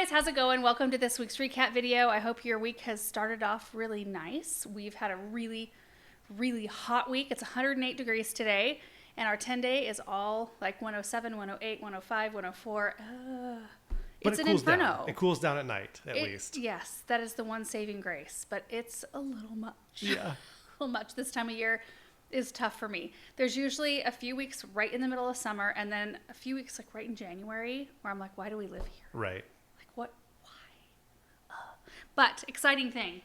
guys, how's it going? Welcome to this week's recap video. I hope your week has started off really nice. We've had a really hot week. It's 108 degrees today, and our 10-day is all like 107, 108, 105, 104. But it's it an cools inferno. Down. It cools down at night, at least. Yes, that is the one saving grace, but it's a little much. Yeah. A little much this time of year is tough for me. There's usually a few weeks right in the middle of summer, and then a few weeks like right in January where I'm like, why do we live here? Right. Like, what? Why? But exciting thing,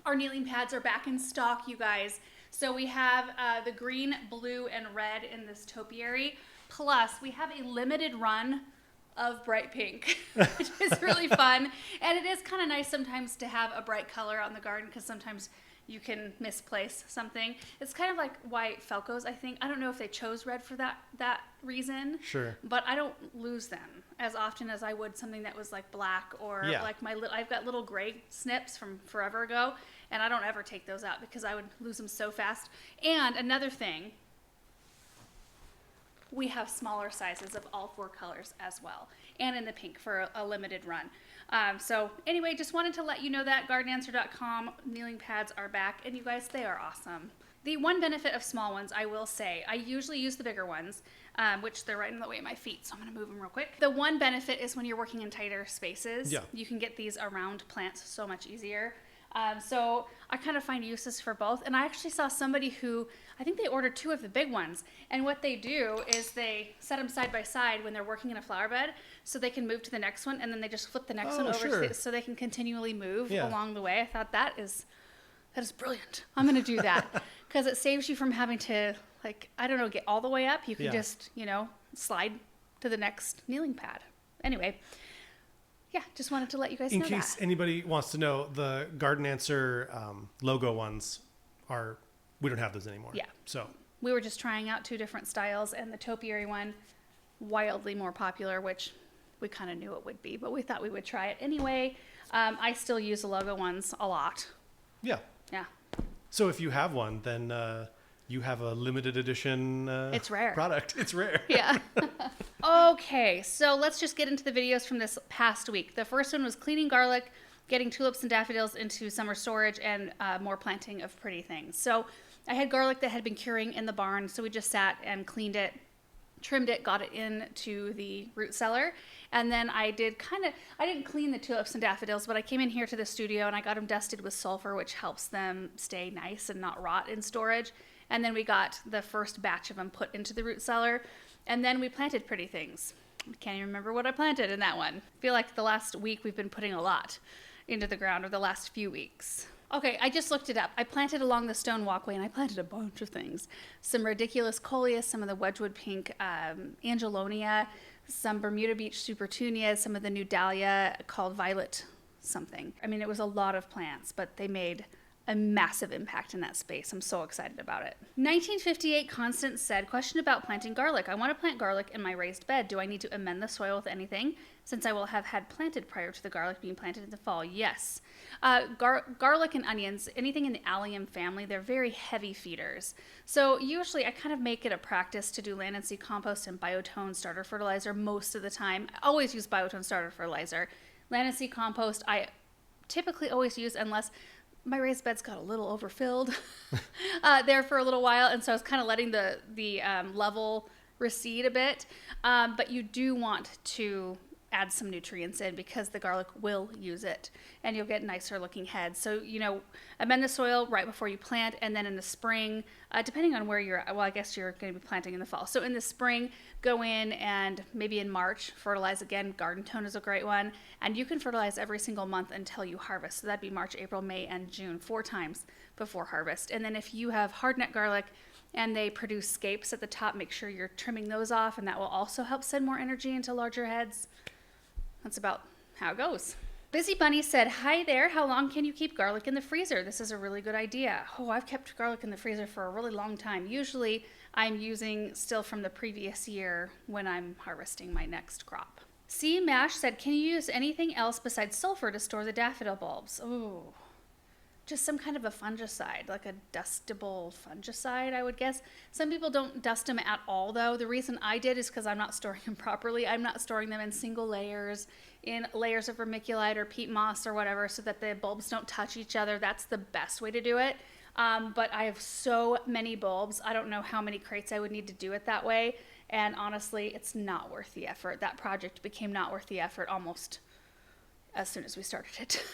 our kneeling pads are back in stock, you guys. So we have the green, blue, and red in this topiary. Plus, we have a limited run of bright pink, which is really fun. And it is kind of nice sometimes to have a bright color on the garden because sometimes you can misplace something. It's kind of like white Falcos, I think. I don't know if they chose red for that reason. Sure. But I don't lose them as often as I would something that was like black or like I've got little gray snips from forever ago, and I don't ever take those out because I would lose them so fast. And another thing, we have smaller sizes of all four colors as well, and in the pink for a limited run. So anyway, just wanted to let you know that gardenanswer.com kneeling pads are back, and you guys, they are awesome. The one benefit of small ones, I will say, I usually use the bigger ones, which they're right in the way of my feet, so I'm going to move them real quick. The one benefit is when you're working in tighter spaces, you can get these around plants so much easier. So I kind of find uses for both. And I actually saw somebody who, I think they ordered 2 of the big ones. And what they do is they set them side by side when they're working in a flower bed so they can move to the next one. And then they just flip the next one over so they can continually move along the way. I thought that is brilliant. I'm going to do that because it saves you from having to, like, I don't know, get all the way up. You can just, slide to the next kneeling pad. Anyway. Yeah, just wanted to let you guys know that. In case anybody wants to know, the Garden Answer logo ones we don't have those anymore. Yeah. So we were just trying out 2 different styles, and the topiary one, wildly more popular, which we kind of knew it would be, but we thought we would try it anyway. I still use the logo ones a lot. Yeah. Yeah. So if you have one, then you have a limited edition it's rare. Product. It's rare. Yeah. Okay, so let's just get into the videos from this past week. The first one was cleaning garlic, getting tulips and daffodils into summer storage, and more planting of pretty things. So I had garlic that had been curing in the barn, so we just sat and cleaned it, trimmed it, got it into the root cellar. And then I didn't clean the tulips and daffodils, but I came in here to the studio and I got them dusted with sulfur, which helps them stay nice and not rot in storage. And then we got the first batch of them put into the root cellar. And then we planted pretty things. I can't even remember what I planted in that one. I feel like the last week we've been putting a lot into the ground, or the last few weeks. Okay, I just looked it up. I planted along the stone walkway, and I planted a bunch of things. Some ridiculous coleus, some of the Wedgwood pink Angelonia, some Bermuda Beach supertunias, some of the new dahlia called Violet something. I mean, it was a lot of plants, but they made a massive impact in that space. I'm so excited about it. 1958 Constance said, question about planting garlic. I want to plant garlic in my raised bed. Do I need to amend the soil with anything since I will have had planted prior to the garlic being planted in the fall? Yes. Garlic and onions, anything in the allium family, they're very heavy feeders. So usually I kind of make it a practice to do land and seed compost and biotone starter fertilizer most of the time. I always use biotone starter fertilizer. Land and seed compost I typically always use unless my raised bed's got a little overfilled there for a little while, and so I was kind of letting the level recede a bit. But you do want to add some nutrients in because the garlic will use it, and you'll get nicer looking heads. So, amend the soil right before you plant, and then in the spring, depending on where you're at, well, I guess you're going to be planting in the fall. So in the spring, go in and maybe in March, fertilize again. Garden Tone is a great one, and you can fertilize every single month until you harvest. So that'd be March, April, May, and June, 4 times before harvest. And then if you have hardneck garlic and they produce scapes at the top, make sure you're trimming those off, and that will also help send more energy into larger heads. That's about how it goes. Busy Bunny said, hi there, how long can you keep garlic in the freezer? This is a really good idea. Oh, I've kept garlic in the freezer for a really long time. Usually I'm using still from the previous year when I'm harvesting my next crop. C. Mash said, can you use anything else besides sulfur to store the daffodil bulbs? Ooh. just some kind of a fungicide, like a dustable fungicide, I would guess. Some people don't dust them at all, though. The reason I did is because I'm not storing them properly. I'm not storing them in single layers, in layers of vermiculite or peat moss or whatever, so that the bulbs don't touch each other. That's the best way to do it. But I have so many bulbs. I don't know how many crates I would need to do it that way. And honestly, it's not worth the effort. That project became not worth the effort almost as soon as we started it.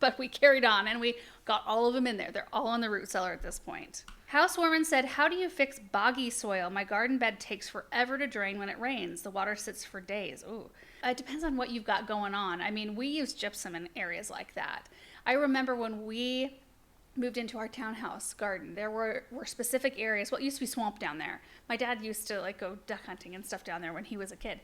But we carried on and we got all of them in there. They're all in the root cellar at this point. Housewarming said, how do you fix boggy soil? My garden bed takes forever to drain when it rains. The water sits for days. Ooh. It depends on what you've got going on. I mean, we use gypsum in areas like that. I remember when we moved into our townhouse garden, there were specific areas. Well, it used to be swamp down there. My dad used to like go duck hunting and stuff down there when he was a kid,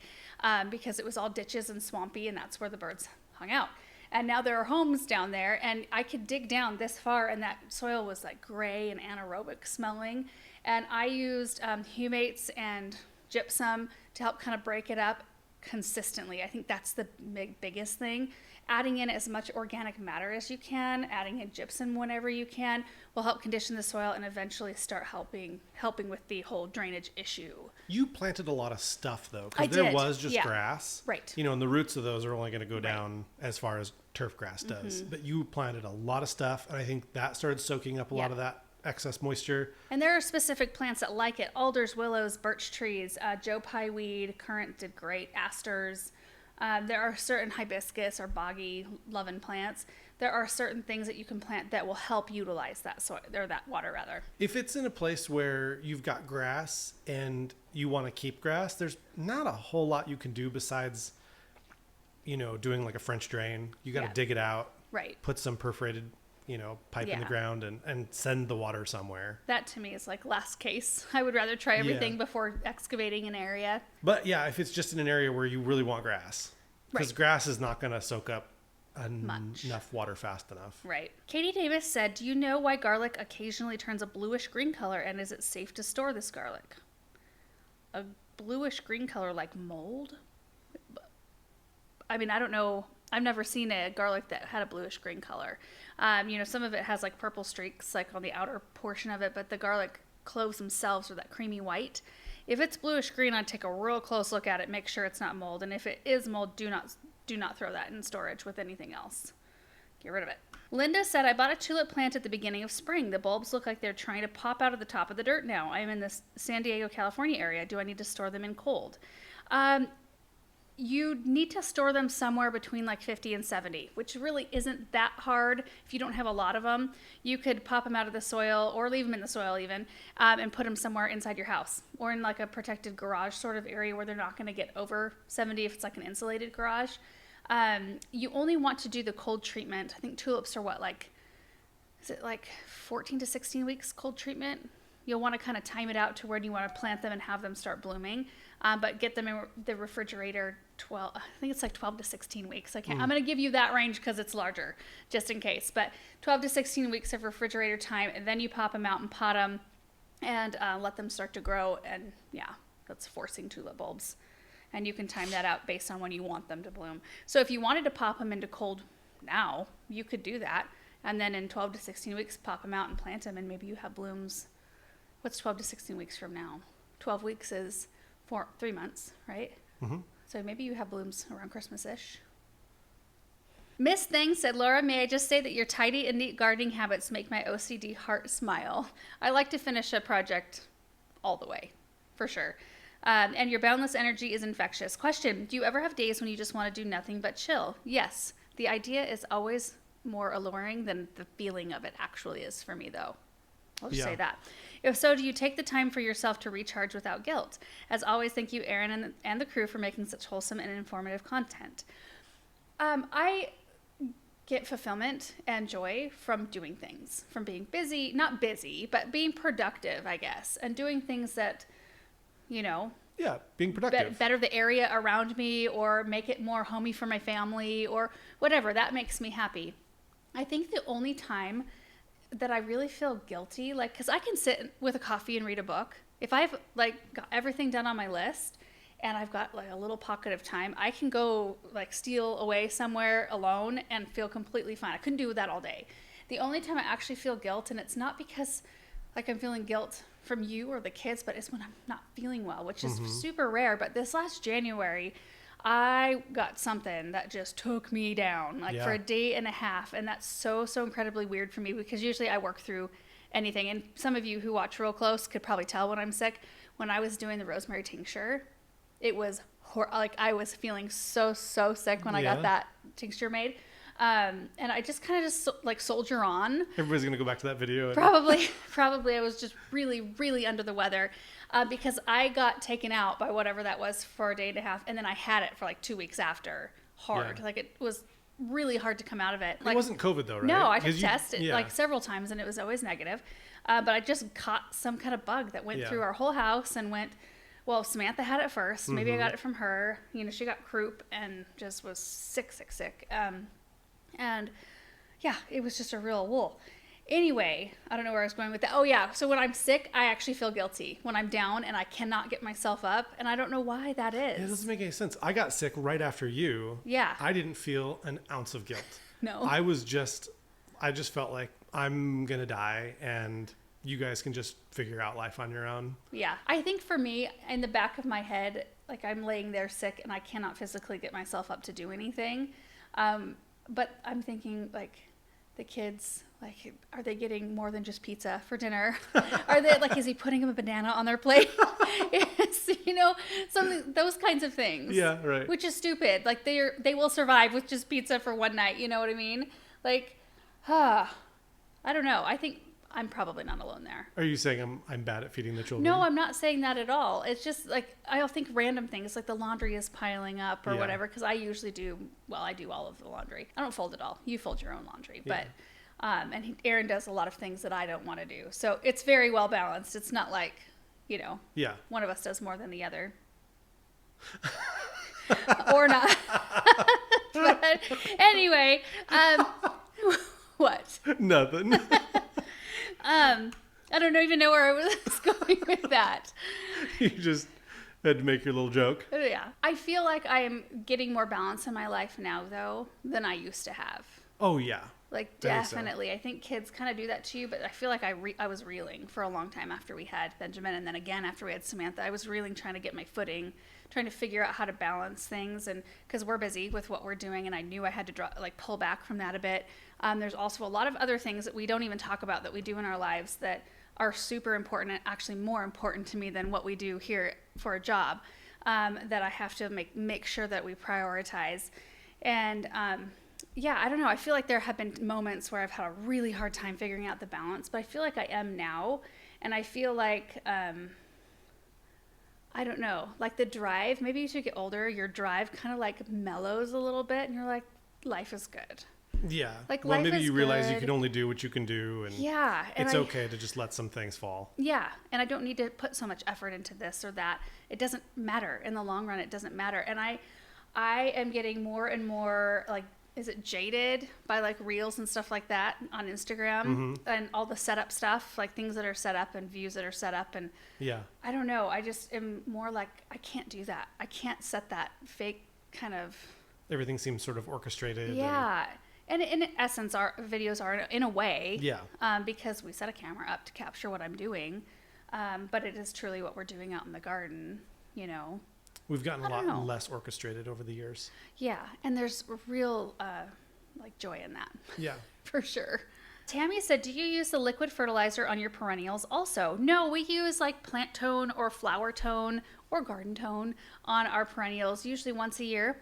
because it was all ditches and swampy, and that's where the birds hung out. And now there are homes down there, and I could dig down this far, and that soil was like gray and anaerobic smelling. And I used humates and gypsum to help kind of break it up consistently. I think that's the biggest thing. Adding in as much organic matter as you can, adding in gypsum whenever you can, will help condition the soil and eventually start helping with the whole drainage issue. You planted a lot of stuff, though, I because there did, was just yeah. grass. Right. You know, and the roots of those are only going to go down as far as turf grass does. But you planted a lot of stuff, and I think that started soaking up a lot of that excess moisture. And there are specific plants that like it. Alders, willows, birch trees, Joe Pye weed, currant did great, asters. There are certain hibiscus or boggy loving plants. There are certain things that you can plant that will help utilize that soil, or that water rather. If it's in a place where you've got grass and you want to keep grass, there's not a whole lot you can do besides, you know, doing like a French drain. You got to dig it out, right? Put some perforated, you know, pipe in the ground and send the water somewhere. That to me is like last case. I would rather try everything before excavating an area. But yeah, if it's just in an area where you really want grass, because grass is not going to soak up enough water fast enough. Right. Katie Davis said, do you know why garlic occasionally turns a bluish green color, and is it safe to store this garlic? A bluish green color like mold? I mean, I don't know. I've never seen a garlic that had a bluish green color. You know, some of it has like purple streaks like on the outer portion of it, but the garlic cloves themselves are that creamy white. If it's bluish green, I'd take a real close look at it, make sure it's not mold. And if it is mold, do not throw that in storage with anything else. Get rid of it. Linda said, I bought a tulip plant at the beginning of spring. The bulbs look like they're trying to pop out of the top of the dirt now. I'm in the San Diego, California area. Do I need to store them in cold? You need to store them somewhere between like 50 and 70, which really isn't that hard if you don't have a lot of them. You could pop them out of the soil or leave them in the soil even, and put them somewhere inside your house or in like a protected garage sort of area where they're not going to get over 70 if it's like an insulated garage. You only want to do the cold treatment. I think tulips are is it like 14 to 16 weeks cold treatment? You'll want to kind of time it out to when you want to plant them and have them start blooming. But get them in the refrigerator 12 to 16 weeks. I'm going to give you that range because it's larger, just in case. But 12 to 16 weeks of refrigerator time, and then you pop them out and pot them and let them start to grow. And yeah, that's forcing tulip bulbs. And you can time that out based on when you want them to bloom. So if you wanted to pop them into cold now, you could do that. And then in 12 to 16 weeks, pop them out and plant them, and maybe you have blooms. What's 12 to 16 weeks from now? 12 weeks is 3 months, right? Mm-hmm. So maybe you have blooms around Christmas-ish. Miss Thing said, Laura, may I just say that your tidy and neat gardening habits make my OCD heart smile. I like to finish a project all the way, for sure. And your boundless energy is infectious. Question, do you ever have days when you just want to do nothing but chill? Yes. The idea is always more alluring than the feeling of it actually is for me, though. I'll just say that. If so, do you take the time for yourself to recharge without guilt? As always, thank you, Erin and the crew, for making such wholesome and informative content. I get fulfillment and joy from doing things, from being busy, not busy, but being productive, I guess, and doing things that, you know, being productive. Better the area around me, or make it more homey for my family, or whatever. That makes me happy. I think the only time that I really feel guilty, like, because I can sit with a coffee and read a book. If I've like got everything done on my list and I've got like a little pocket of time, I can go like steal away somewhere alone and feel completely fine. I couldn't do that all day. The only time I actually feel guilt, and it's not because like I'm feeling guilt from you or the kids, but it's when I'm not feeling well, which is super rare. But this last January, I got something that just took me down like for a day and a half. And that's so incredibly weird for me because usually I work through anything. And some of you who watch real close could probably tell when I'm sick. When I was doing the rosemary tincture, it was like I was feeling so sick when I got that tincture made. And I just kind of like soldier on. Everybody's going to go back to that video. Probably I was just really under the weather because I got taken out by whatever that was for a day and a half. And then I had it for like 2 weeks after hard. Like it was really hard to come out of it. Like, it wasn't COVID though, right? No, I took tests like several times and it was always negative. But I just caught some kind of bug that went through our whole house and went, well, Samantha had it first. Maybe I got it from her. You know, she got croup and just was sick. And yeah, it was just a real wool. Anyway, I don't know where I was going with that. Oh yeah, so when I'm sick, I actually feel guilty when I'm down and I cannot get myself up, and I don't know why that is. It doesn't make any sense. I got sick right after you. Yeah. I didn't feel an ounce of guilt. No. I just felt like I'm gonna die and you guys can just figure out life on your own. Yeah. I think for me, in the back of my head, like I'm laying there sick and I cannot physically get myself up to do anything. But I'm thinking like the kids, like, are they getting more than just pizza for dinner? Are they like, is he putting them a banana on their plate? You know, those kinds of things. Yeah, right. Which is stupid. Like they will survive with just pizza for one night. You know what I mean? Like, I don't know. I think I'm probably not alone there. Are you saying I'm bad at feeding the children? No, I'm not saying that at all. It's just like I'll think random things like the laundry is piling up or whatever because I usually do. Well, I do all of the laundry. I don't fold it all. You fold your own laundry, but and Aaron does a lot of things that I don't want to do. So it's very well balanced. It's not like one of us does more than the other, or not. But anyway, what? Nothing. I don't even know where I was going with that. You just had to make your little joke. Yeah. I feel like I am getting more balance in my life now, though, than I used to have. Oh, yeah. Like, definitely. I think kids kind of do that to you, but I feel like I was reeling for a long time after we had Benjamin, and then again after we had Samantha. I was reeling trying to get my footing, trying to figure out how to balance things, and because we're busy with what we're doing, and I knew I had to pull back from that a bit. There's also a lot of other things that we don't even talk about that we do in our lives that are super important and actually more important to me than what we do here for a job, that I have to make sure that we prioritize. And I don't know. I feel like there have been moments where I've had a really hard time figuring out the balance, but I feel like I am now. And I feel like, I don't know, like the drive, maybe as you get older, your drive kind of like mellows a little bit and you're like, life is good. Yeah. Like well, life maybe is you realize good. you can only do what you can do, and it's okay to just let some things fall. Yeah, and I don't need to put so much effort into this or that. It doesn't matter in the long run. It doesn't matter, and I am getting more and more like, is it jaded by like reels and stuff like that on Instagram and all the setup stuff, like things that are set up and views that are set up, and I don't know. I just am more like I can't do that. I can't set that fake kind of. Everything seems sort of orchestrated. Yeah. And in essence, our videos are in a way, because we set a camera up to capture what I'm doing, but it is truly what we're doing out in the garden, you know. We've gotten a lot less orchestrated over the years. Yeah, and there's real like joy in that. Yeah, for sure. Tammy said, "Do you use the liquid fertilizer on your perennials also?" No, we use like plant tone or flower tone or garden tone on our perennials, usually once a year.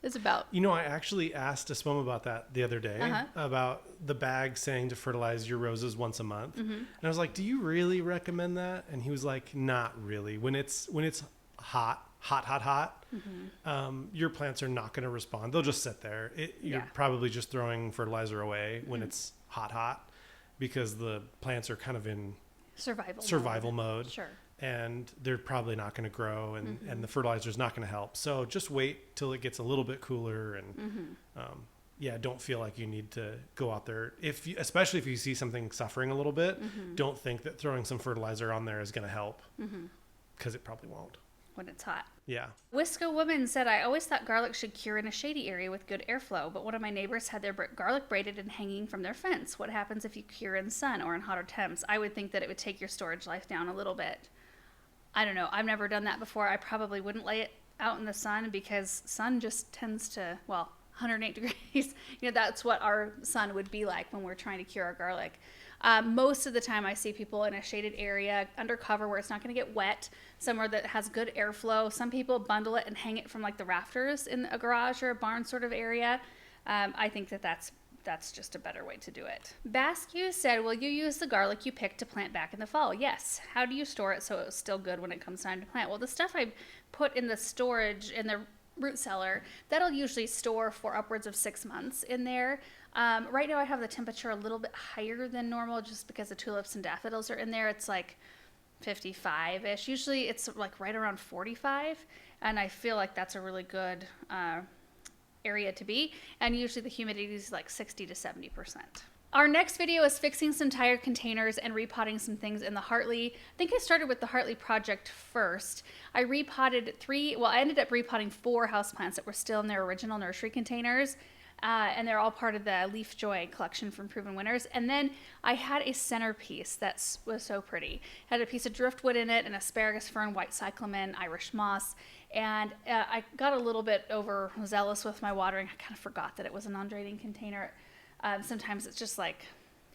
It's about. You know, I actually asked Espoma about that the other day, about the bag saying to fertilize your roses once a month. And I was like, do you really recommend that? And he was like, not really. When it's hot, your plants are not going to respond. They'll just sit there. You're probably just throwing fertilizer away when it's hot, because the plants are kind of in survival mode. Sure. And they're probably not going to grow, and the fertilizer is not going to help. So just wait till it gets a little bit cooler, and don't feel like you need to go out there. Especially if you see something suffering a little bit, don't think that throwing some fertilizer on there is going to help, because it probably won't. when it's hot. Yeah. Wisco Woman said, I always thought garlic should cure in a shady area with good airflow, but one of my neighbors had their garlic braided and hanging from their fence. What happens if you cure in sun or in hotter temps? I would think that it would take your storage life down a little bit. I don't know. I've never done that before. I probably wouldn't lay it out in the sun because sun just tends to, 108 degrees. That's what our sun would be like when we're trying to cure our garlic. Most of the time I see people in a shaded area under cover where it's not going to get wet, somewhere that has good airflow. Some people bundle it and hang it from like the rafters in a garage or a barn sort of area. I think that's just a better way to do it. Basque said, will you use the garlic you picked to plant back in the fall? Yes. How do you store it so it's still good when it comes time to plant? Well, the stuff I put in the storage in the root cellar, that'll usually store for upwards of 6 months in there. Right now I have the temperature a little bit higher than normal just because the tulips and daffodils are in there. It's like 55-ish. Usually it's like right around 45, and I feel like that's a really good area to be. And usually the humidity is like 60 to 70%. Our next video is fixing some tire containers and repotting some things in the Hartley. I think I started with the Hartley project first. I repotted I ended up repotting 4 houseplants that were still in their original nursery containers. And they're all part of the Leaf Joy collection from Proven Winners. And then I had a centerpiece that was so pretty. It had a piece of driftwood in it, an asparagus fern, white cyclamen, Irish moss. And I got a little bit overzealous with my watering. I kind of forgot that it was a non-draining container. Sometimes it's just like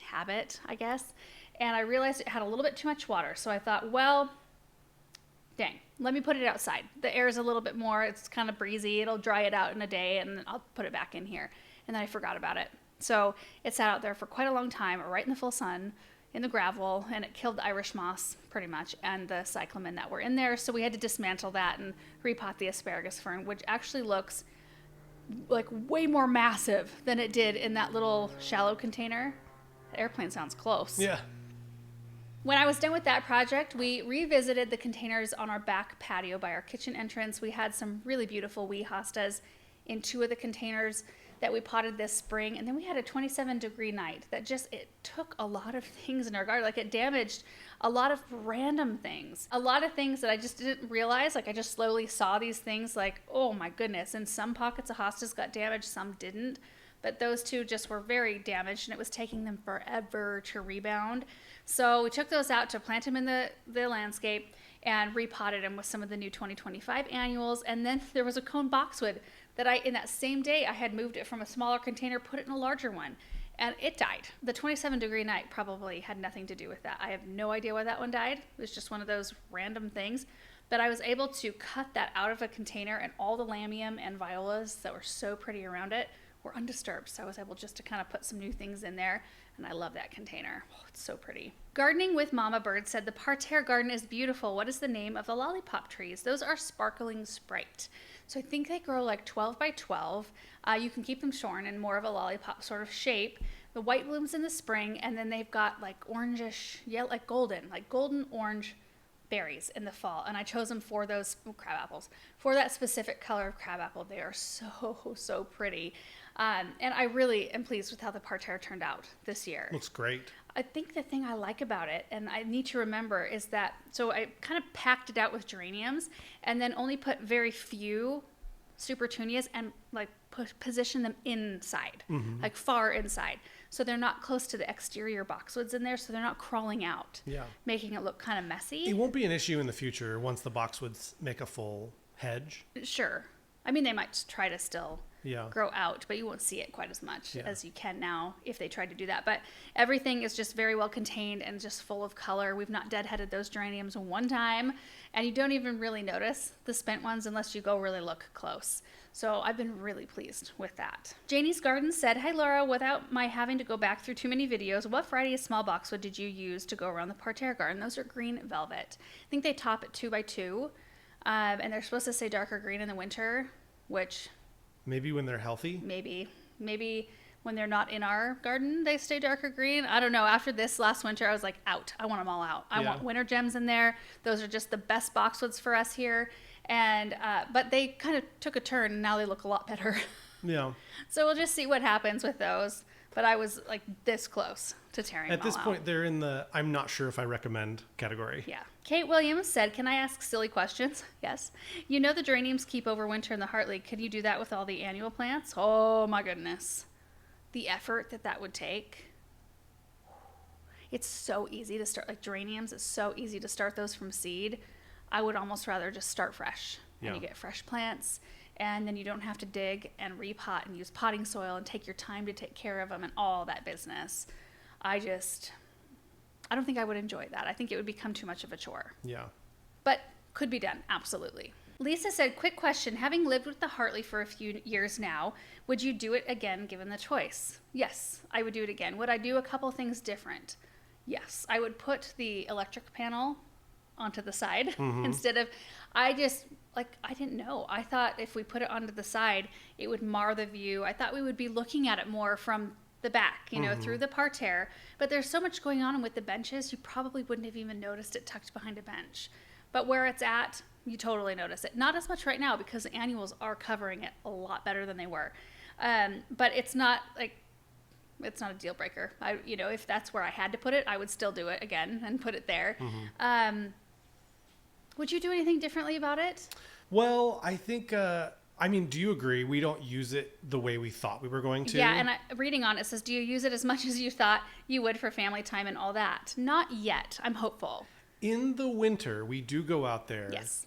habit, I guess. And I realized it had a little bit too much water. So I thought, well, dang, let me put it outside. The air is a little bit more, it's kind of breezy. It'll dry it out in a day and then I'll put it back in here. And then I forgot about it. So it sat out there for quite a long time, right in the full sun, in the gravel, and it killed the Irish moss pretty much and the cyclamen that were in there. So we had to dismantle that and repot the asparagus fern, which actually looks like way more massive than it did in that little shallow container. The airplane sounds close. Yeah. When I was done with that project, we revisited the containers on our back patio by our kitchen entrance. We had some really beautiful wee hostas in 2 of the containers that we potted this spring. And then we had a 27-degree night that it took a lot of things in our garden. Like it damaged a lot of random things. A lot of things that I just didn't realize. Like I just slowly saw these things like, oh my goodness. And some pockets of hostas got damaged, some didn't. But those 2 just were very damaged and it was taking them forever to rebound. So we took those out to plant them in the landscape and repotted them with some of the new 2025 annuals. And then there was a cone boxwood that in that same day, I had moved it from a smaller container, put it in a larger one, and it died. The 27-degree night probably had nothing to do with that. I have no idea why that one died. It was just one of those random things. But I was able to cut that out of a container, and all the lamium and violas that were so pretty around it were undisturbed. So I was able just to kind of put some new things in there, and I love that container. Oh, it's so pretty. Gardening with Mama Bird said, the parterre garden is beautiful. What is the name of the lollipop trees? Those are sparkling sprite. So I think they grow like 12 by 12. You can keep them shorn in more of a lollipop sort of shape. The white blooms in the spring, and then they've got like orangish, like golden orange berries in the fall. And I chose them for those crab apples, for that specific color of crab apple. They are so pretty. And I really am pleased with how the parterre turned out this year. Looks great. I think the thing I like about it, and I need to remember, is that, so I kind of packed it out with geraniums and then only put very few supertunias and like position them inside, like far inside. So they're not close to the exterior boxwoods in there, so they're not crawling out, making it look kind of messy. It won't be an issue in the future once the boxwoods make a full hedge. Sure. I mean, they might try to still grow out, but you won't see it quite as much as you can now if they tried to do that. But everything is just very well contained and just full of color. We've not deadheaded those geraniums one time, and you don't even really notice the spent ones unless you go really look close. So I've been really pleased with that. Janie's Garden said, hi Laura, without my having to go back through too many videos, what variety of small boxwood did you use to go around the parterre garden? Those are green velvet. I think they top at 2 by 2. And they're supposed to stay darker green in the winter, which... Maybe when they're healthy? Maybe when they're not in our garden, they stay darker green. I don't know. After this last winter, I was like, out. I want them all out. I want winter gems in there. Those are just the best boxwoods for us here. And but they kind of took a turn, and now they look a lot better. Yeah. So we'll just see what happens with those. but I was like this close to tearing them At this all point, out. they're in the I'm not sure if I recommend category. Yeah. Kate Williams said, can I ask silly questions? Yes. You know the geraniums keep over winter in the Heart League. Could you do that with all the annual plants? Oh my goodness. The effort that would take. It's so easy to start, like geraniums, it's so easy to start those from seed. I would almost rather just start fresh. And you get fresh plants, and then you don't have to dig and repot and use potting soil and take your time to take care of them and all that business. I don't think I would enjoy that. I think it would become too much of a chore. Yeah. But could be done, absolutely. Lisa said, quick question. Having lived with the Hartley for a few years now, would you do it again given the choice? Yes, I would do it again. Would I do a couple things different? Yes, I would put the electric panel onto the side instead of, I didn't know. I thought if we put it onto the side, it would mar the view. I thought we would be looking at it more from the back, through the parterre. But there's so much going on with the benches, you probably wouldn't have even noticed it tucked behind a bench. But where it's at, you totally notice it. Not as much right now because the annuals are covering it a lot better than they were. But it's not a deal breaker. If that's where I had to put it, I would still do it again and put it there. Would you do anything differently about it? Well, I think, do you agree? We don't use it the way we thought we were going to. Yeah, and reading on it says, do you use it as much as you thought you would for family time and all that? Not yet. I'm hopeful. In the winter, we do go out there. Yes.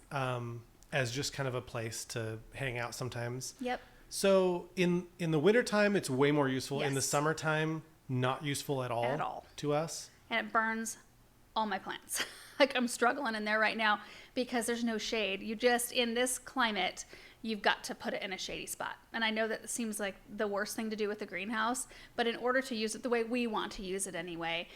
As just kind of a place to hang out sometimes. Yep. So in the wintertime, it's way more useful. Yes. In the summertime, not useful at all to us. And it burns all my plants. Like I'm struggling in there right now because there's no shade. In this climate, you've got to put it in a shady spot. And I know that seems like the worst thing to do with the greenhouse, but in order to use it the way we want to use it anyway,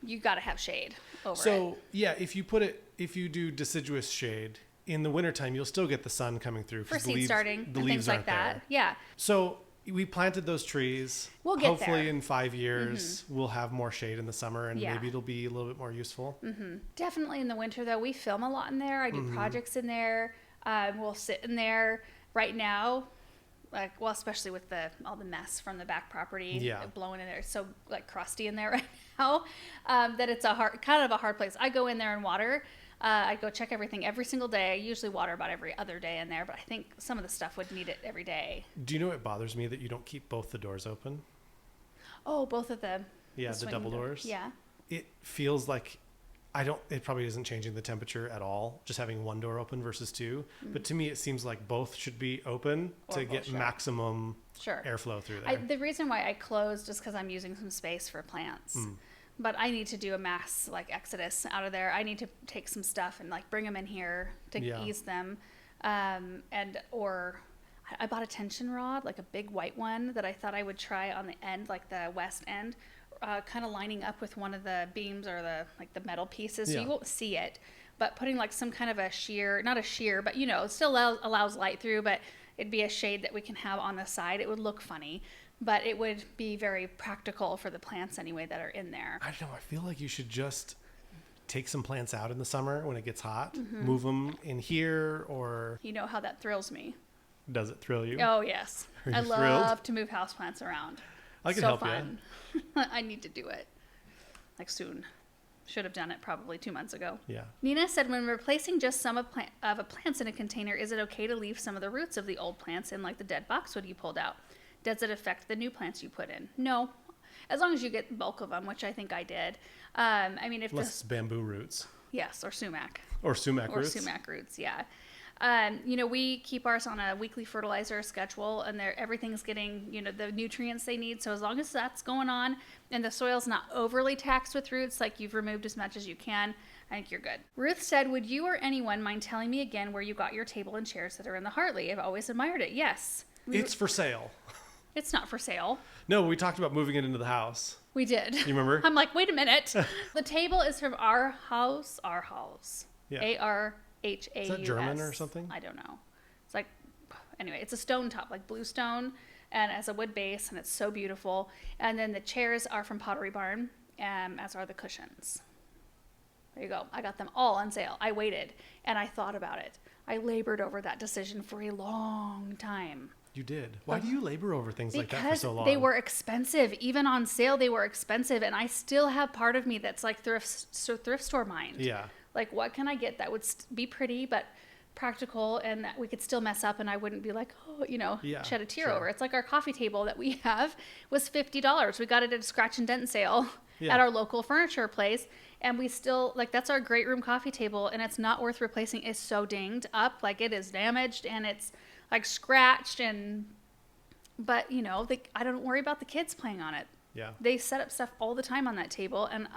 you got to have shade over it. So yeah, if you do deciduous shade, in the wintertime, you'll still get the sun coming through. For seed starting the and leaves things like aren't that. there. Yeah. So we planted those trees. We'll get Hopefully there. in 5 years, we'll have more shade in the summer and maybe it'll be a little bit more useful. Definitely in the winter, though. We film a lot in there. I do projects in there. We'll sit in there right now. Especially with all the mess from the back property blowing in there. It's so crusty in there right now that it's kind of a hard place. I go in there and water. I go check everything every single day. I usually water about every other day in there, but I think some of the stuff would need it every day. Do you know what bothers me? That you don't keep both the doors open? Oh, both of them. Yeah, the double doors. Yeah. It feels like it probably isn't changing the temperature at all, just having one door open versus two. But to me, it seems like both should be open to get maximum airflow through there. The reason why I closed is because I'm using some space for plants. But I need to do a mass exodus out of there. I need to take some stuff and bring them in here to ease them. Or I bought a tension rod, a big white one that I thought I would try on the end, the west end, kind of lining up with one of the beams or the metal pieces. So you won't see it, but putting some kind of not a sheer, but it still allows light through, but it'd be a shade that we can have on the side. It would look funny. But it would be very practical for the plants anyway that are in there. I don't know. I feel like you should just take some plants out in the summer when it gets hot, move them in here or... You know how that thrills me. Does it thrill you? Oh, yes. I love to move houseplants around. I can help you. I need to do it. Soon. Should have done it probably 2 months ago. Yeah. Nina said, when replacing just some of a plants in a container, is it okay to leave some of the roots of the old plants in the dead boxwood you pulled out? Does it affect the new plants you put in? No, as long as you get the bulk of them, which I think I did. If unless it's bamboo roots. Yes, or sumac. Or sumac roots. Or sumac roots, yeah. We keep ours on a weekly fertilizer schedule, and everything's getting the nutrients they need. So as long as that's going on, and the soil's not overly taxed with roots, you've removed as much as you can, I think you're good. Ruth said, would you or anyone mind telling me again where you got your table and chairs that are in the Hartley? I've always admired it. Yes. It's for sale. It's not for sale. No, we talked about moving it into the house. We did. You remember? I'm like, wait a minute. The table is from our house. Yeah. ARHAUS. Is that German or something? I don't know. It's anyway, it's a stone top, blue stone, and as a wood base, and it's so beautiful. And then the chairs are from Pottery Barn, as are the cushions. There you go. I got them all on sale. I waited, and I thought about it. I labored over that decision for a long time. You did. Why do you labor over things like that for so long? Because they were expensive. Even on sale, they were expensive. And I still have part of me that's like thrift store mind. Yeah. Like, what can I get that would be pretty but practical and that we could still mess up and I wouldn't be like, shed a tear over. It's like our coffee table that we have was $50. We got it at a scratch and dent sale at our local furniture place. And we still, like, that's our great room coffee table, and it's not worth replacing. It's so dinged up. Like, it is damaged and it's like scratched but I don't worry about the kids playing on it. Yeah. They set up stuff all the time on that table, and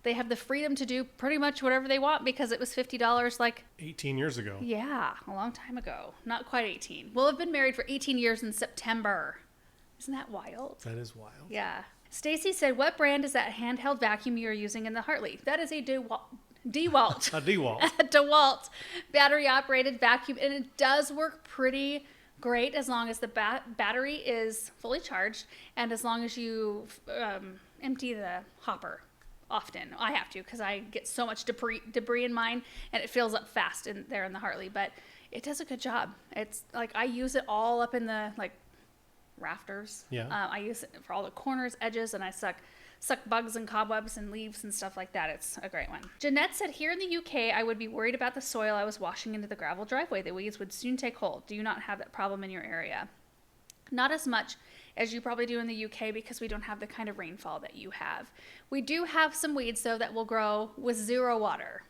they have the freedom to do pretty much whatever they want because it was $50 like 18 years ago. Yeah, a long time ago. Not quite 18. We'll have been married for 18 years in September. Isn't that wild? That is wild. Yeah. Stacy said, what brand is that handheld vacuum you are using in the Hartley? That is a DeWalt. A DeWalt. A DeWalt battery operated vacuum, and it does work pretty great as long as the battery is fully charged and as long as you empty the hopper often. I have to because I get so much debris in mine, and it fills up fast in there in the Hartley, but it does a good job. It's like I use it all up in the rafters. Yeah. I use it for all the corners, edges, and I suck bugs and cobwebs and leaves and stuff like that. It's a great one. Jeanette said, here in the UK, I would be worried about the soil I was washing into the gravel driveway. The weeds would soon take hold. Do you not have that problem in your area? Not as much as you probably do in the UK because we don't have the kind of rainfall that you have. We do have some weeds, though, that will grow with zero water,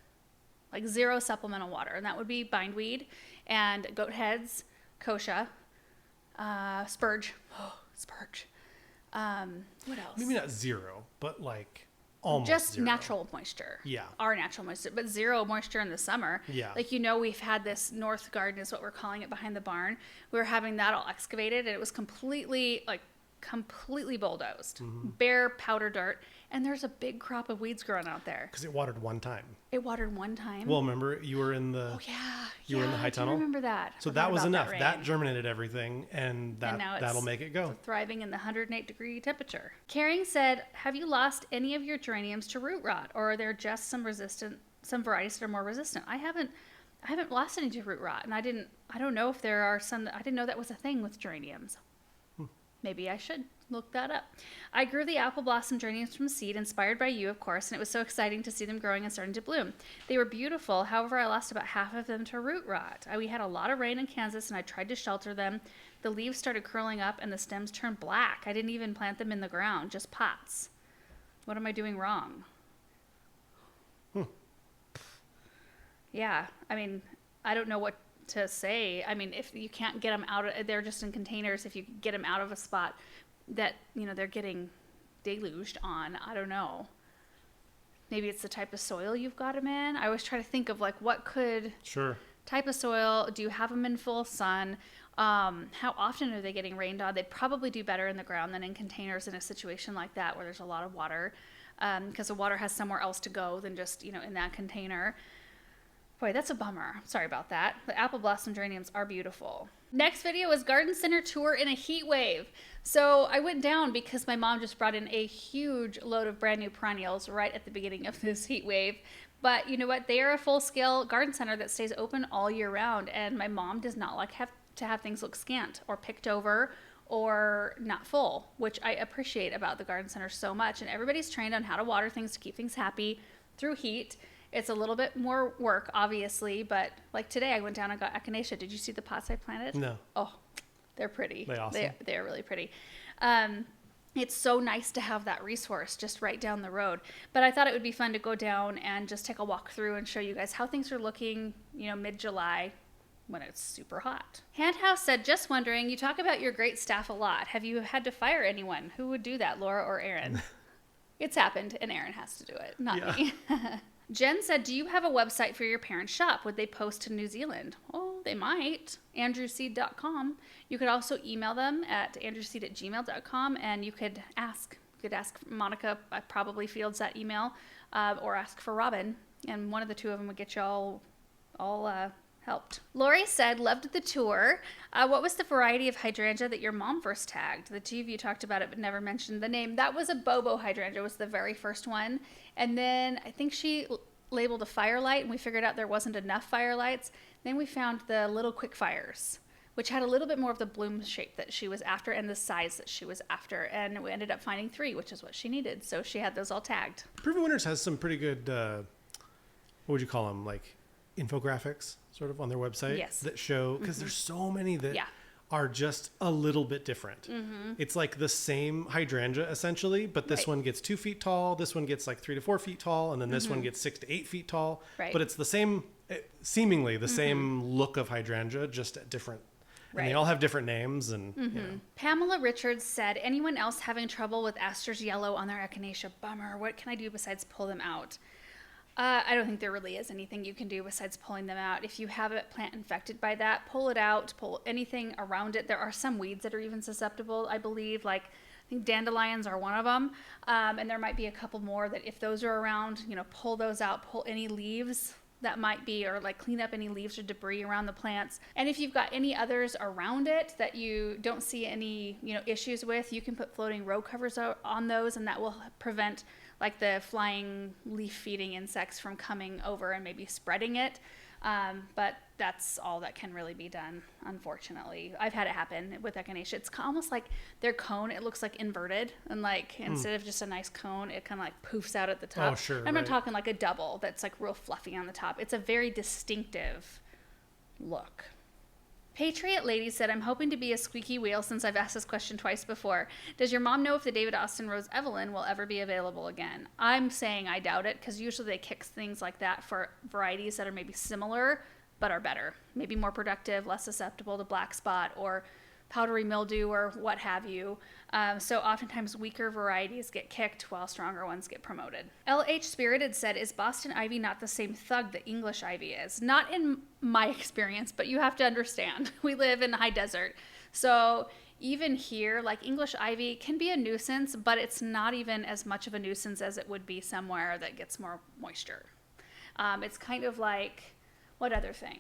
like zero supplemental water. And that would be bindweed and goat heads, kochia, spurge. Oh, spurge. What else? Maybe not zero, but like almost just zero. Natural moisture. Yeah. Our natural moisture, but zero moisture in the summer. Yeah. Like, we've had this north garden is what we're calling it behind the barn. We were having that all excavated, and it was completely bulldozed. Mm-hmm. Bare powder dirt. And there's a big crop of weeds growing out there. Because it watered one time. It watered one time. Well, remember you were in the you were in the high tunnel. I remember that. So that was enough. That germinated everything, and that'll make it go. Thriving in the 108-degree temperature. Caring said, "Have you lost any of your geraniums to root rot, or are there just some varieties that are more resistant?" I haven't lost any to root rot, and I don't know if there are some. I didn't know that was a thing with geraniums. Maybe I should look that up. I grew the apple blossom geraniums from seed, inspired by you, of course, and it was so exciting to see them growing and starting to bloom. They were beautiful. However, I lost about half of them to root rot. We had a lot of rain in Kansas, and I tried to shelter them. The leaves started curling up, and the stems turned black. I didn't even plant them in the ground, just pots. What am I doing wrong? Yeah, I mean, I don't know what to say. I mean, if you can't get them out, they're just in containers. If you get them out of a spot that they're getting deluged on, I don't know. Maybe it's the type of soil you've got them in. I always try to think of what could type of soil. Do you have them in full sun? How often are they getting rained on? They'd probably do better in the ground than in containers in a situation like that where there's a lot of water, because the water has somewhere else to go than just in that container. Boy, that's a bummer. Sorry about that. The apple blossom geraniums are beautiful. Next video is garden center tour in a heat wave. So I went down because my mom just brought in a huge load of brand new perennials right at the beginning of this heat wave. But you know what? They are a full-scale garden center that stays open all year round. And my mom does not like to have things look scant or picked over or not full, which I appreciate about the garden center so much. And everybody's trained on how to water things to keep things happy through heat. It's a little bit more work, obviously, but like today I went down and got echinacea. Did you see the pots I planted? No. Oh, they're pretty. They're awesome. They're really pretty. It's so nice to have that resource just right down the road. But I thought it would be fun to go down and just take a walk through and show you guys how things are looking, mid-July when it's super hot. Handhouse said, just wondering, you talk about your great staff a lot. Have you had to fire anyone? Who would do that, Laura or Aaron? It's happened, and Aaron has to do it, not me. Jen said, do you have a website for your parents' shop? Would they post to New Zealand? Oh, they might. andrewseed.com. You could also email them at andrewseed@gmail.com, and you could ask. You could ask Monica, probably fields that email, or ask for Robin, and one of the two of them would get you all helped. Lori said, loved the tour. What was the variety of hydrangea that your mom first tagged? The two of you talked about it but never mentioned the name. That was a Bobo hydrangea, was the very first one. And then I think she labeled a firelight, and we figured out there wasn't enough firelights. Then we found the little quick fires, which had a little bit more of the bloom shape that she was after and the size that she was after. And we ended up finding 3, which is what she needed. So she had those all tagged. Proven Winners has some pretty good, what would you call them? Like infographics sort of on their website. Yes. That show, because there's so many that are just a little bit different. It's like the same hydrangea essentially, but this one gets 2 feet tall. This one gets like 3 to 4 feet tall. And then this one gets 6 to 8 feet tall. But it's the same, seemingly the same look of hydrangea, just at different. And they all have different names. And you know. Pamela Richards said, anyone else having trouble with Astor's yellow on their echinacea? Bummer. What can I do besides pull them out? I don't think there really is anything you can do besides pulling them out. If you have a plant infected by that, pull it out, pull anything around it. There are some weeds that are even susceptible, I believe, like I think dandelions are one of them. And there might be a couple more that if those are around, you know, pull those out, pull any leaves that might be, or like clean up any leaves or debris around the plants. And if you've got any others around it that you don't see any, you know, issues with, you can put floating row covers on those, and that will prevent like the flying leaf feeding insects from coming over and maybe spreading it. But that's all that can really be done, unfortunately. I've had it happen with echinacea. It's almost like their cone, it looks like inverted, and like instead of just a nice cone, it kind of like poofs out at the top. Oh, sure. I'm not talking like a double that's like real fluffy on the top. It's a very distinctive look. Patriot Lady said, I'm hoping to be a squeaky wheel since I've asked this question twice before. Does your mom know if the David Austin Rose Evelyn will ever be available again? I'm saying I doubt it, because usually they kick things like that for varieties that are maybe similar but are better. Maybe more productive, less susceptible to black spot or powdery mildew or what have you. So oftentimes weaker varieties get kicked while stronger ones get promoted. LH Spirited said, is Boston ivy not the same thug that English ivy is? Not in my experience, but you have to understand. We live in the high desert. So even here, like English ivy can be a nuisance, but it's not even as much of a nuisance as it would be somewhere that gets more moisture. It's kind of like, what other thing?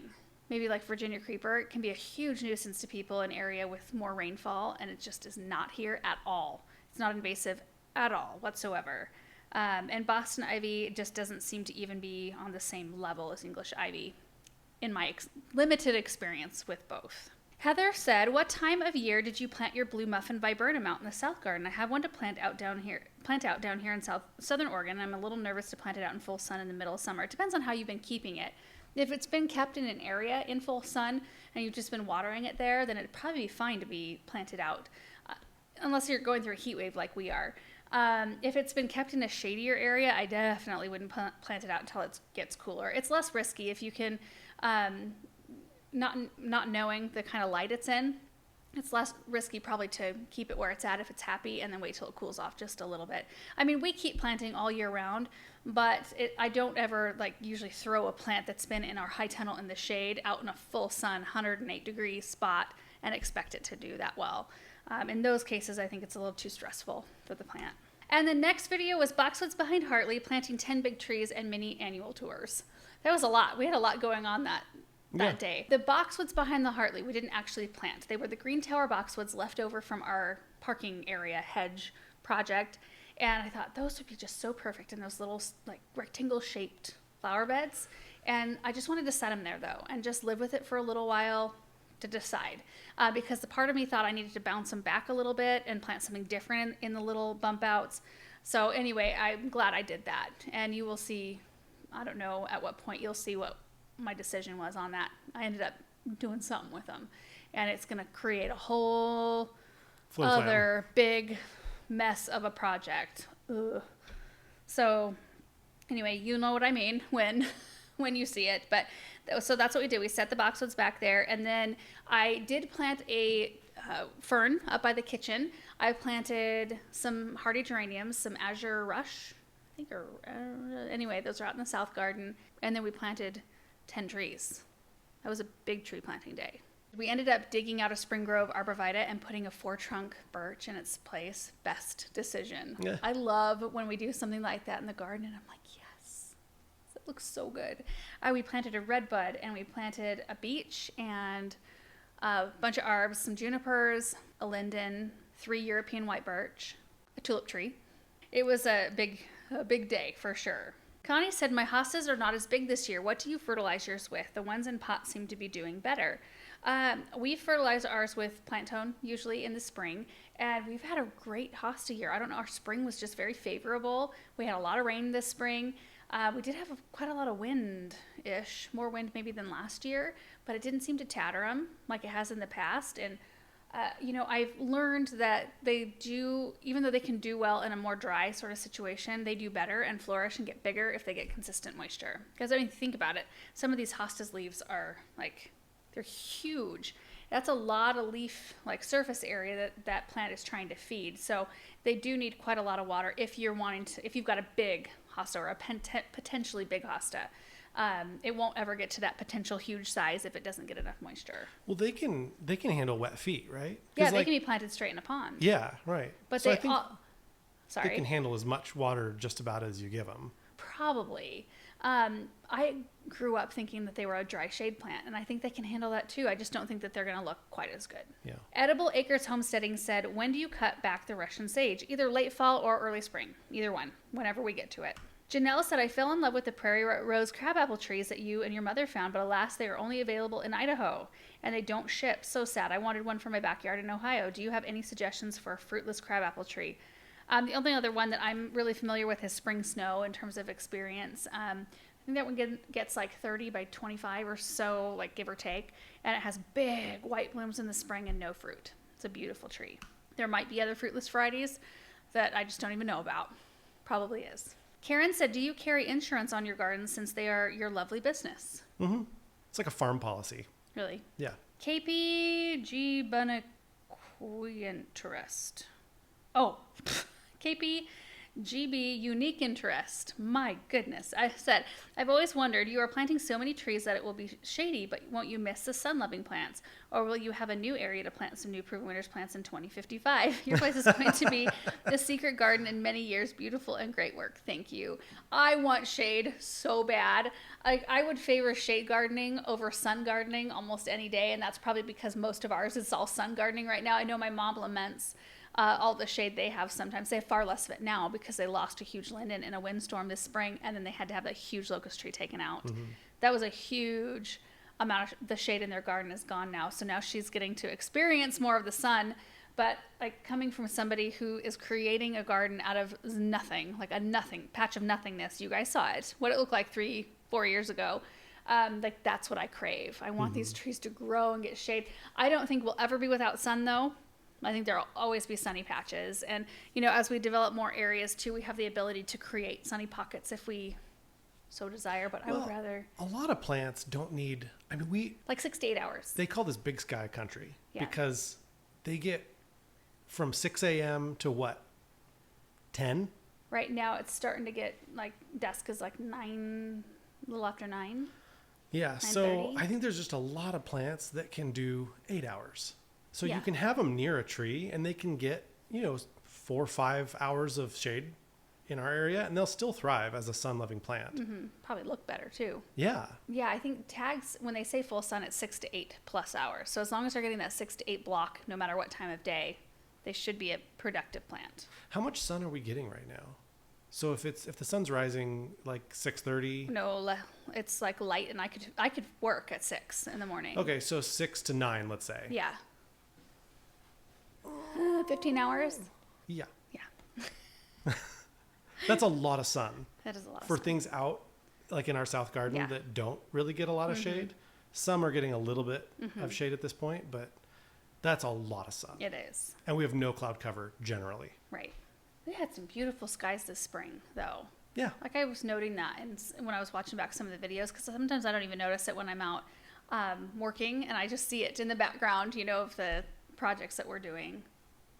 Maybe like Virginia creeper. It can be a huge nuisance to people in an area with more rainfall, and it just is not here at all. It's not invasive at all whatsoever. And Boston ivy just doesn't seem to even be on the same level as English ivy in my limited experience with both. Heather said, what time of year did you plant your blue muffin viburnum out in the south garden? I have one to plant out down here in southern Oregon. I'm a little nervous to plant it out in full sun in the middle of summer. It depends on how you've been keeping it. If it's been kept in an area in full sun and you've just been watering it there, then it'd probably be fine to be planted out, unless you're going through a heat wave like we are. If it's been kept in a shadier area, I definitely wouldn't plant it out until it gets cooler. It's less risky if you can, not knowing the kind of light it's in. It's less risky probably to keep it where it's at if it's happy and then wait till it cools off just a little bit. I mean, we keep planting all year round, but I don't ever like usually throw a plant that's been in our high tunnel in the shade out in a full sun, 108 degree spot and expect it to do that well. In those cases, I think it's a little too stressful for the plant. And the next video was Boxwoods Behind Hartley planting 10 big trees and mini annual tours. That was a lot. We had a lot going on that day. The boxwoods behind the Hartley, we didn't actually plant. They were the green tower boxwoods left over from our parking area hedge project. And I thought those would be just so perfect in those little like rectangle shaped flower beds. And I just wanted to set them there though, and just live with it for a little while to decide. Because the part of me thought I needed to bounce them back a little bit and plant something different in the little bump outs. So anyway, I'm glad I did that. And you will see, I don't know at what point you'll see what my decision was on that. I ended up doing something with them, and it's going to create a whole other big mess of a project. Ugh. So anyway, you know what I mean when you see it. But so that's what we did. We set the boxwoods back there, and then I did plant a fern up by the kitchen. I planted some hardy geraniums, some azure rush, I think, or anyway, those are out in the south garden, and then we planted 10 trees. That was a big tree planting day. We ended up digging out a spring grove arborvitae and putting a 4-trunk birch in its place. Best decision. Yeah. I love when we do something like that in the garden, and I'm like, yes, that looks so good. We planted a redbud, and we planted a beech and a bunch of arbs, some junipers, a linden, 3 European white birch, a tulip tree. It was a big day for sure. Connie said, my hostas are not as big this year. What do you fertilize yours with? The ones in pots seem to be doing better. We fertilize ours with plant tone, usually in the spring, and we've had a great hosta year. I don't know, our spring was just very favorable. We had a lot of rain this spring. We did have quite a lot of wind-ish, more wind maybe than last year, but it didn't seem to tatter them like it has in the past. And, I've learned that they do, even though they can do well in a more dry sort of situation, they do better and flourish and get bigger if they get consistent moisture. Because, think about it. Some of these hostas leaves are, they're huge. That's a lot of leaf, surface area that plant is trying to feed. So they do need quite a lot of water if you've got a big hosta or a potentially big hosta. It won't ever get to that potential huge size if it doesn't get enough moisture. Well, they can handle wet feet, right? Yeah, they can be planted straight in a pond. Yeah, right. But so they I think they can handle as much water just about as you give them. Probably. I grew up thinking that they were a dry shade plant, and I think they can handle that too. I just don't think that they're going to look quite as good. Yeah. Edible Acres Homesteading said, when do you cut back the Russian sage? Either late fall or early spring. Either one, whenever we get to it. Janelle said, I fell in love with the Prairie Rose crabapple trees that you and your mother found, but alas, they are only available in Idaho, and they don't ship. So sad. I wanted one for my backyard in Ohio. Do you have any suggestions for a fruitless crabapple tree? The only other one that I'm really familiar with is Spring Snow in terms of experience. I think that one gets 30 by 25 or so, give or take, and it has big white blooms in the spring and no fruit. It's a beautiful tree. There might be other fruitless varieties that I just don't even know about. Probably is. Karen said, do you carry insurance on your gardens since they are your lovely business? Mm-hmm. It's like a farm policy. Really? Yeah. KPG Interest. Oh, KPGB Unique Interest. My goodness. I said, I've always wondered, you are planting so many trees that it will be shady, but won't you miss the sun-loving plants? Or will you have a new area to plant some new Proven Winners plants in 2055? Your place is going to be the secret garden in many years. Beautiful and great work. Thank you. I want shade so bad. I would favor shade gardening over sun gardening almost any day, and that's probably because most of ours is all sun gardening right now. I know my mom laments all the shade they have sometimes. They have far less of it now because they lost a huge linden in a windstorm this spring, and then they had to have that huge locust tree taken out. Mm-hmm. That was a huge amount of the shade in their garden is gone now. So now she's getting to experience more of the sun. But coming from somebody who is creating a garden out of nothing, a nothing patch of nothingness, you guys saw it, what it looked like 3-4 years ago. That's what I crave. I want these trees to grow and get shade. I don't think we'll ever be without sun though. I think there'll always be sunny patches. And, as we develop more areas too, we have the ability to create sunny pockets if we so desire. But I would rather. A lot of plants don't need, 6 to 8 hours. They call this big sky country because they get from 6 a.m. to what? 10? Right now it's starting to get dusk is 9, a little after 9. Yeah. 9:30. So I think there's just a lot of plants that can do 8 hours. So you can have them near a tree and they can get, 4 or 5 hours of shade in our area and they'll still thrive as a sun-loving plant. Mm-hmm. Probably look better too. Yeah. Yeah, I think tags, when they say full sun, it's 6 to 8 plus hours. So as long as they're getting that 6 to 8 block, no matter what time of day, they should be a productive plant. How much sun are we getting right now? So if the sun's rising 6:30. No, it's light and I could work at 6 in the morning. Okay, so 6 to 9, let's say. Yeah. 15 hours? Yeah. Yeah. That's a lot of sun. That is a lot of for sun. things out in our south garden that don't really get a lot of shade. Some are getting a little bit of shade at this point, but that's a lot of sun. It is. And we have no cloud cover generally. Right. We had some beautiful skies this spring, though. Yeah. I was noting that and when I was watching back some of the videos, because sometimes I don't even notice it when I'm out working, and I just see it in the background, of the projects that we're doing.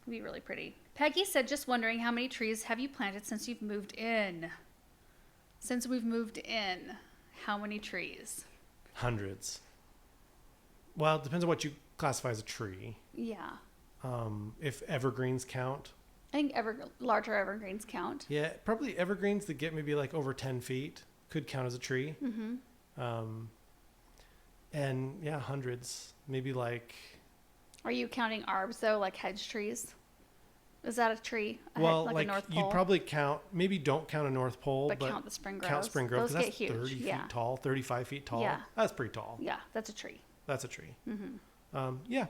It'd be really pretty. Peggy said, just wondering, how many trees have you planted since you've moved in? Since we've moved in, how many trees? Hundreds. Well, it depends on what you classify as a tree. Yeah. If evergreens count. I think larger evergreens count. Yeah, probably evergreens that get maybe over 10 feet could count as a tree. Mm-hmm. And yeah, hundreds. Maybe Are you counting arbs though, like hedge trees? Is that a tree? Well, a North Pole? You'd probably count, maybe don't count a North Pole, but count the spring grows. Count spring growth, because that's huge. 30 feet tall, 35 feet tall. Yeah. That's pretty tall. Yeah, that's a tree. That's a tree. Mm-hmm. Yeah,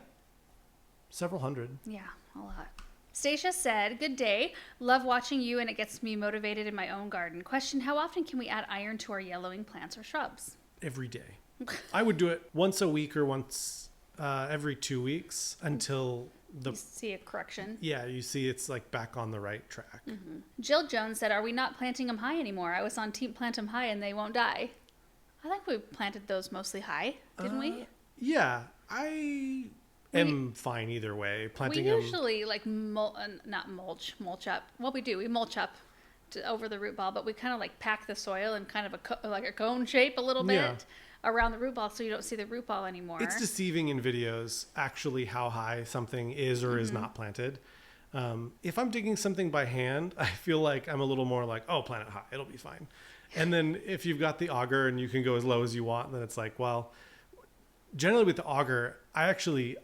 several hundred. Yeah, a lot. Stacia said, good day. Love watching you and it gets me motivated in my own garden. Question, how often can we add iron to our yellowing plants or shrubs? Every day. I would do it once a week or once every 2 weeks until you see a correction. Yeah, you see it's like back on the right track. Mm-hmm. Jill Jones said, are we not planting them high anymore? I was on team plant them high and they won't die. I think we planted those mostly high, didn't we? Yeah, I am fine either way. Planting we usually like not mulch up. Well, we do. We mulch up over the root ball, but we kind of like pack the soil in kind of like a cone shape a little bit around the root ball, so you don't see the root ball anymore. It's deceiving in videos actually how high something is or is not planted. If I'm digging something by hand, I feel like I'm a little more like, oh, plant it high, it'll be fine. And then if you've got the auger and you can go as low as you want, then it's like, well, generally with the auger, I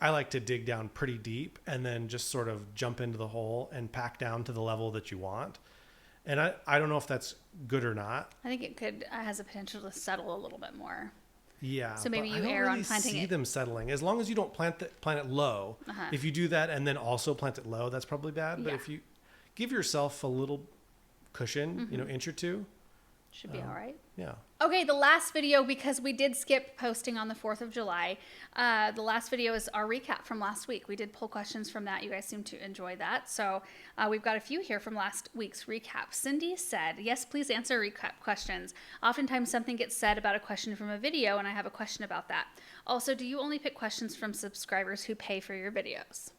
like to dig down pretty deep and then just sort of jump into the hole and pack down to the level that you want. And I don't know if that's good or not. I think it has a potential to settle a little bit more. Yeah. So maybe you err on planting it. I don't really see them settling. As long as you don't plant it low. If you do that and then also plant it low, that's probably bad. But if you give yourself a little cushion, inch or two. Should be all right. Yeah. Okay, the last video, because we did skip posting on the 4th of July, the last video is our recap from last week. We did pull questions from that. You guys seem to enjoy that. So we've got a few here from last week's recap. Cindy said, yes, please answer recap questions. Oftentimes something gets said about a question from a video, and I have a question about that. Also, do you only pick questions from subscribers who pay for your videos?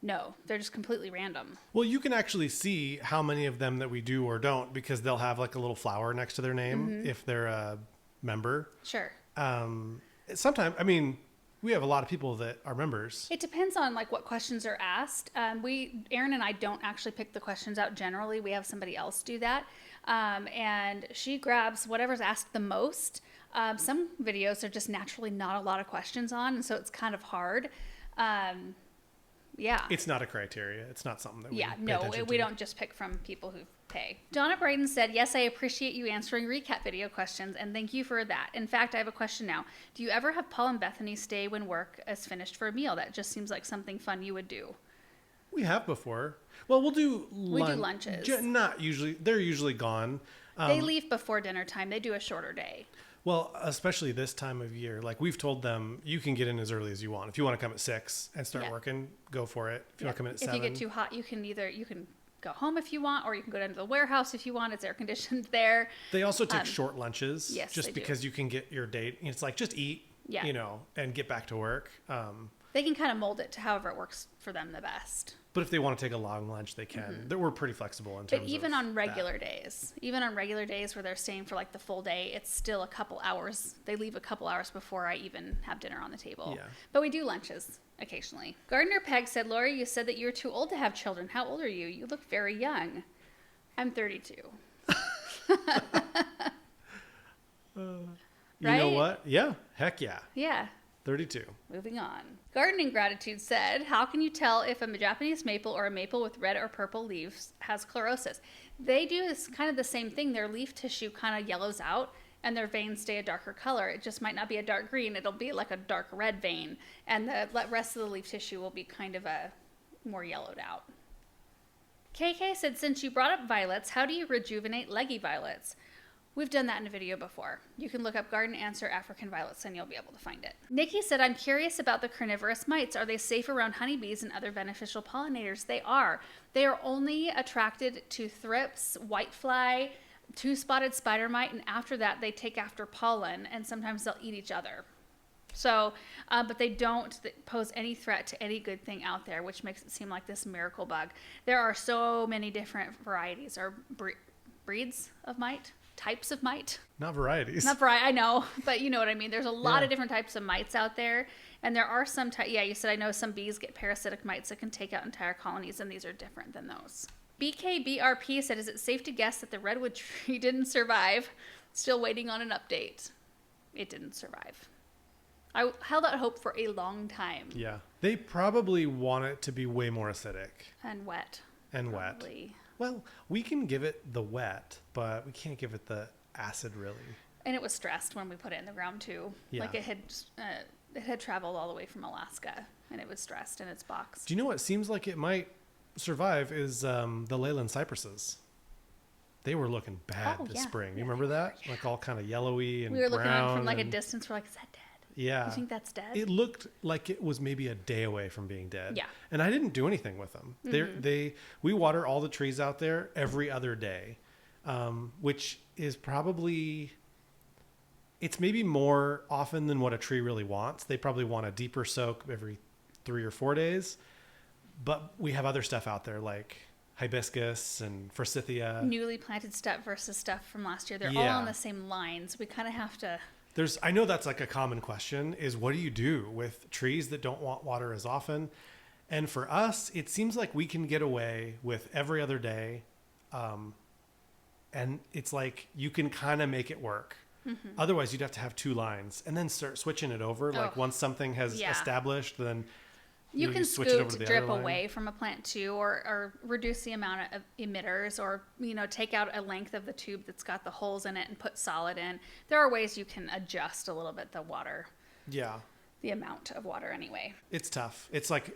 No, they're just completely random. Well, you can actually see how many of them that we do or don't because they'll have like a little flower next to their name if they're a member. Sure. Sometimes, I mean, we have a lot of people that are members. It depends on like what questions are asked. Erin and I don't actually pick the questions out generally. We have somebody else do that. And she grabs whatever's asked the most. Some videos are just naturally not a lot of questions on, and so it's kind of hard. Yeah. It's not a criteria. It's not something that we don't just pick from people who pay. Donna Brighton said, yes, I appreciate you answering recap video questions, and thank you for that. In fact, I have a question now. Do you ever have Paul and Bethany stay when work is finished for a meal? That just seems like something fun you would do. We have before. Well, we do lunches. Not usually. They're usually gone. They leave before dinner time. They do a shorter day. Well, especially this time of year, like we've told them, you can get in as early as you want. If you want to come at 6 and start working, go for it. If you want to come in at 7. If you get too hot, you can go home if you want, or you can go down to the warehouse if you want. It's air conditioned there. They also take short lunches, just because you can get your date. It's like just eat, and get back to work. They can kind of mold it to however it works for them the best. But if they want to take a long lunch, they can. We're pretty flexible in terms of But even on regular days where they're staying for like the full day, it's still a couple hours. They leave a couple hours before I even have dinner on the table. Yeah. But we do lunches occasionally. Gardner Peg said, Lori, you said that you're too old to have children. How old are you? You look very young. I'm 32. You know what? Yeah. Heck yeah. Yeah. 32. Moving on. Gardening Gratitude said, how can you tell if a Japanese maple or a maple with red or purple leaves has chlorosis? They do kind of the same thing. Their leaf tissue kind of yellows out and their veins stay a darker color. It just might not be a dark green. It'll be like a dark red vein. And the rest of the leaf tissue will be kind of a more yellowed out. KK said, since you brought up violets, how do you rejuvenate leggy violets? We've done that in a video before. You can look up Garden Answer African Violets and you'll be able to find it. Nikki said, I'm curious about the carnivorous mites. Are they safe around honeybees and other beneficial pollinators? They are. They are only attracted to thrips, whitefly, two-spotted spider mite, and after that they take after pollen, and sometimes they'll eat each other. So, but they don't pose any threat to any good thing out there, which makes it seem like this miracle bug. There are so many different varieties or breeds of mite. Types of mite. Not varieties. Not variety, I know, but you know what I mean. There's a lot of different types of mites out there, and there are some you said I know some bees get parasitic mites that can take out entire colonies, and these are different than those. BKBRP said, is it safe to guess that the redwood tree didn't survive? Still waiting on an update. It didn't survive. I held out hope for a long time. Yeah. They probably want it to be way more acidic. And wet. Wet. Well, we can give it the wet, but we can't give it the acid, really. And it was stressed when we put it in the ground, too. Yeah. Like it had it had traveled all the way from Alaska, and it was stressed in its box. Do you know what seems like it might survive is the Leyland cypresses. They were looking bad this spring. You remember that? Yeah. Like all kind of yellowy and we were brown. Looking at them from like a distance. We're like, is that dead? Yeah. You think that's dead? It looked like it was maybe a day away from being dead. Yeah. And I didn't do anything with them. We water all the trees out there every other day, which is probably, it's maybe more often than what a tree really wants. They probably want a deeper soak every 3 or 4 days. But we have other stuff out there like hibiscus and forsythia. Newly planted stuff versus stuff from last year. They're all on the same lines. We kind of have to... I know that's like a common question is what do you do with trees that don't want water as often? And for us, it seems like we can get away with every other day. And it's like you can kind of make it work. Mm-hmm. Otherwise, you'd have to have 2 lines and then start switching it over. Like once something has established, then you can scoot drip away from a plant too, or reduce the amount of emitters, or take out a length of the tube that's got the holes in it and put solid in. There are ways you can adjust a little bit the water. Yeah. The amount of water anyway. It's tough. It's like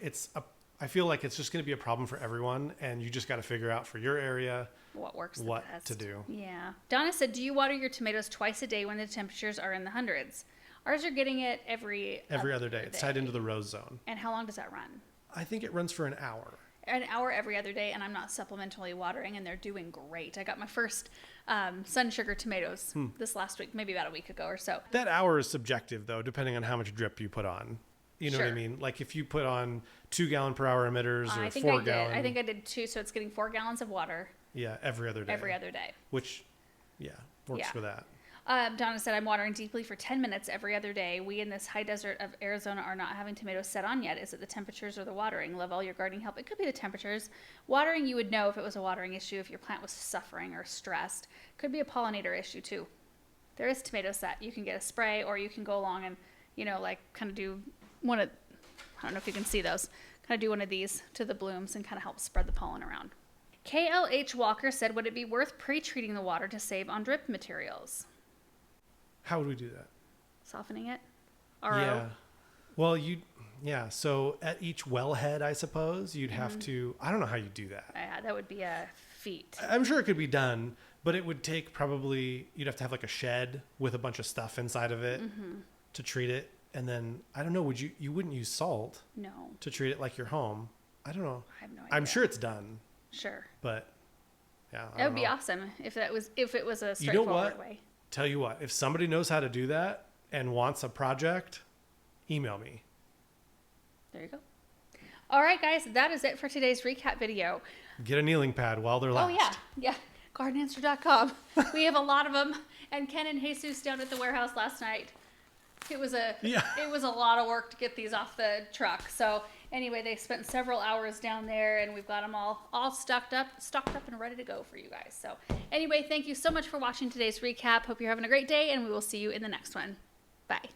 I feel like it's just going to be a problem for everyone, and you just got to figure out for your area what works the best. To do. Yeah. Donna said, "Do you water your tomatoes twice a day when the temperatures are in the hundreds?" Ours are getting it every other day. It's tied into the rose zone. And how long does that run? I think it runs for an hour. An hour every other day, and I'm not supplementally watering, and they're doing great. I got my first sun sugar tomatoes this last week, maybe about a week ago or so. That hour is subjective, though, depending on how much drip you put on. You know what I mean? Like if you put on 2 gallon per hour emitters or 4 gallon. I think I did 2, so it's getting 4 gallons of water. Yeah, every other day. Every other day. Which, works for that. Donna said, I'm watering deeply for 10 minutes every other day. We in this high desert of Arizona are not having tomatoes set on yet. Is it the temperatures or the watering? Love all your gardening help. It could be the temperatures. Watering, you would know if it was a watering issue, if your plant was suffering or stressed. Could be a pollinator issue too. There is tomato set. You can get a spray, or you can go along and, kind of do one of, I don't know if you can see those, kind of do one of these to the blooms and kind of help spread the pollen around. KLH Walker said, would it be worth pre-treating the water to save on drip materials? How would we do that? Softening it? RO? Yeah. Well, so at each wellhead, I suppose, you'd have to, I don't know how you do that. Yeah, that would be a feat. I'm sure it could be done, but it would take you'd have to have like a shed with a bunch of stuff inside of it to treat it. And then, I don't know, you wouldn't use salt? No. To treat it like your home? I don't know. I have no idea. I'm sure it's done. Sure. But, yeah, that would be awesome if it was a straightforward way. Tell you what, if somebody knows how to do that and wants a project, email me. There you go. All right, guys, that is it for today's recap video. Get a kneeling pad while they're last. Oh, yeah. Gardenanswer.com. We have a lot of them. And Ken and Jesus down at the warehouse last night. It was a lot of work to get these off the truck. So anyway, they spent several hours down there, and we've got them all stocked up and ready to go for you guys. So anyway, thank you so much for watching today's recap. Hope you're having a great day, and we will see you in the next one. Bye.